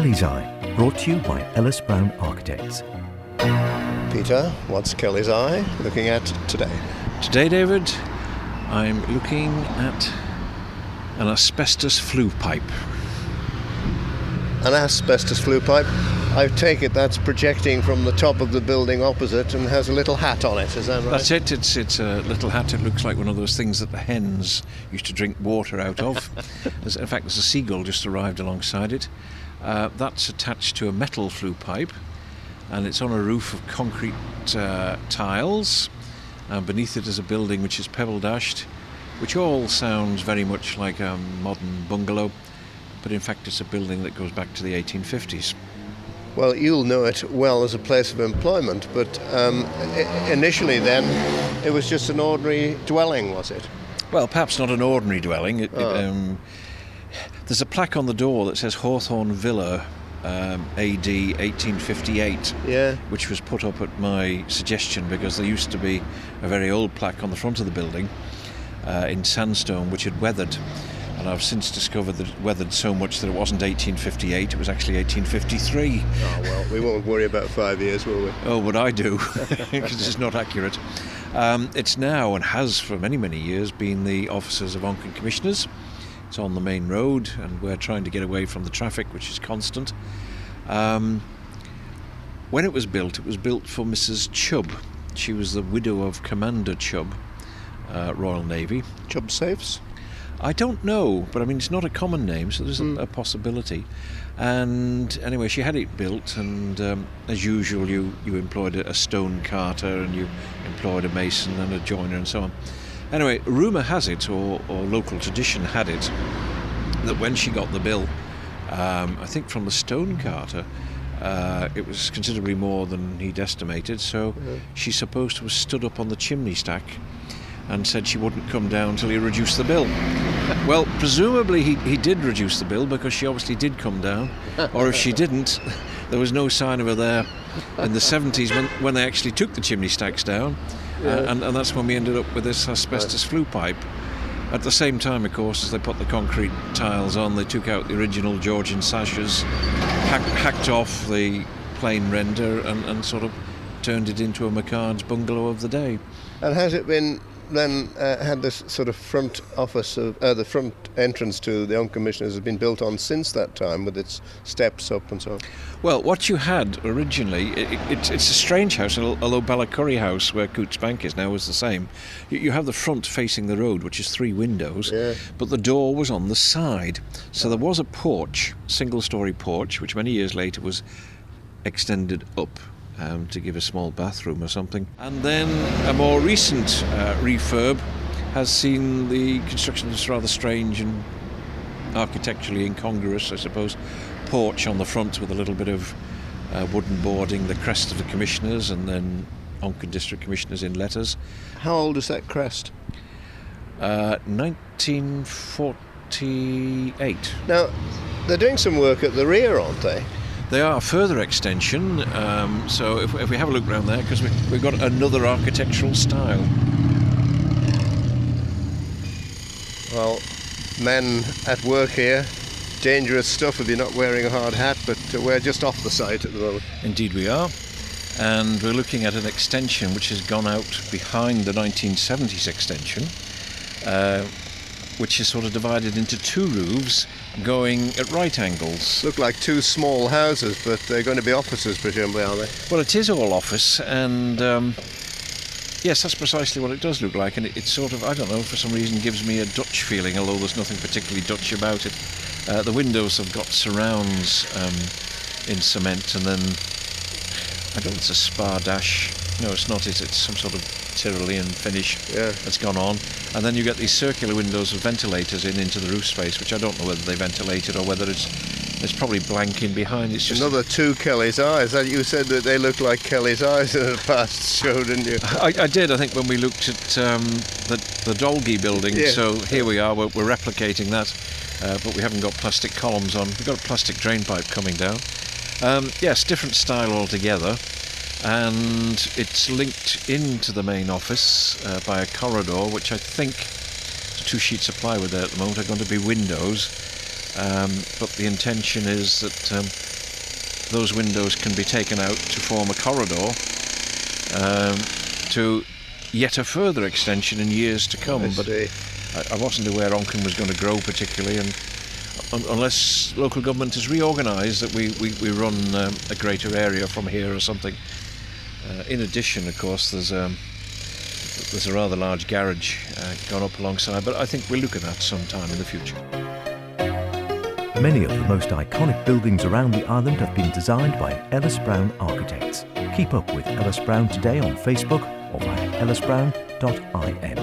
Kelly's Eye, brought to you by Ellis Brown Architects. Peter, what's Kelly's Eye looking at today? Today, David, I'm looking at an asbestos flue pipe. An asbestos flue pipe. I take it that's projecting from the top of the building opposite and has a little hat on it, is that right? That's it, it's a little hat. It looks like one of those things that the hens used to drink water out of. In fact, there's a seagull just arrived alongside it. That's attached to a metal flue pipe, and it's on a roof of concrete tiles. Beneath it is a building which is pebble dashed, which all sounds very much like a modern bungalow, but in fact it's a building that goes back to the 1850s. Well, you'll know it well as a place of employment, but initially then it was just an ordinary dwelling, was it? Well, perhaps not an ordinary dwelling. There's a plaque on the door that says Hawthorne Villa, AD 1858, yeah, which was put up at my suggestion because there used to be a very old plaque on the front of the building in sandstone which had weathered, and I've since discovered that it weathered so much that it wasn't 1858, it was actually 1853. Oh well, we won't worry about 5 years, will we? Oh, but I do, because it's not accurate. It's now, and has for many, many years, been the offices of Onchan Commissioners. It's on the main road, and we're trying to get away from the traffic, which is constant. When it was built for Mrs. Chubb. She was the widow of Commander Chubb, Royal Navy. Chubb safes? I don't know, but I mean, it's not a common name, so there's a possibility. And anyway, she had it built, and as usual, you employed a stone carter, and you employed a mason and a joiner and so on. Anyway, rumour has it, or local tradition had it, that when she got the bill, I think from the stone carter, it was considerably more than he'd estimated, so she's supposed to have stood up on the chimney stack and said she wouldn't come down till he reduced the bill. Well, presumably he did reduce the bill, because she obviously did come down, or if she didn't, there was no sign of her there in the 70s when they actually took the chimney stacks down. And that's when we ended up with this asbestos flue pipe. At the same time, of course, as they put the concrete tiles on, they took out the original Georgian sashes, hacked off the plain render, and sort of turned it into a McCard's bungalow of the day. And has it been then had this sort of front office of the front entrance to the Onchan Commissioners has been built on since that time, with its steps up and so on? Well, what you had originally, it's a strange house, although Ballacurry House, where Coots Bank is now, was the same. You have the front facing the road, which is 3 windows, but the door was on the side. So there was a porch, single-storey porch, which many years later was extended up to give a small bathroom or something. And then a more recent refurb has seen the construction of this rather strange and architecturally incongruous, I suppose, porch on the front with a little bit of wooden boarding, the crest of the Commissioners, and then Onchan District Commissioners in letters. How old is that crest? 1948. Now, they're doing some work at the rear, aren't they? They are a further extension, so if we have a look around there, because we've got another architectural style. Well, men at work here, dangerous stuff if you're not wearing a hard hat, but we're just off the site at the moment. Indeed we are, and we're looking at an extension which has gone out behind the 1970s extension, which is sort of divided into 2 roofs going at right angles. Look like 2 small houses, but they're going to be offices, presumably, are they? Well, it is all office, and yes, that's precisely what it does look like, and it sort of, I don't know, for some reason gives me a Dutch feeling, although there's nothing particularly Dutch about it. The windows have got surrounds in cement, and then, I don't know, it's a spar dash. No, it's not it. It's some sort of Tyrolean finish that's gone on. And then you get these circular windows with ventilators into the roof space, which I don't know whether they ventilate it or whether it's probably blank in behind. It's just another 2 Kelly's Eyes. You said that they look like Kelly's Eyes in the past show, didn't you? I did, I think, when we looked at the Dolgi building. Yeah. So here we are, we're replicating that, but we haven't got plastic columns on. We've got a plastic drain pipe coming down. Yes, different style altogether. And it's linked into the main office by a corridor, which I think, the 2 sheets of plywood there at the moment are going to be windows. but the intention is that those windows can be taken out to form a corridor to yet a further extension in years to come. But I wasn't aware Onchan was going to grow particularly, and unless local government is reorganised, that we run a greater area from here or something. In addition, of course, there's a rather large garage gone up alongside, but I think we'll look at that sometime in the future. Many of the most iconic buildings around the island have been designed by Ellis Brown Architects. Keep up with Ellis Brown today on Facebook or via ellisbrown.in.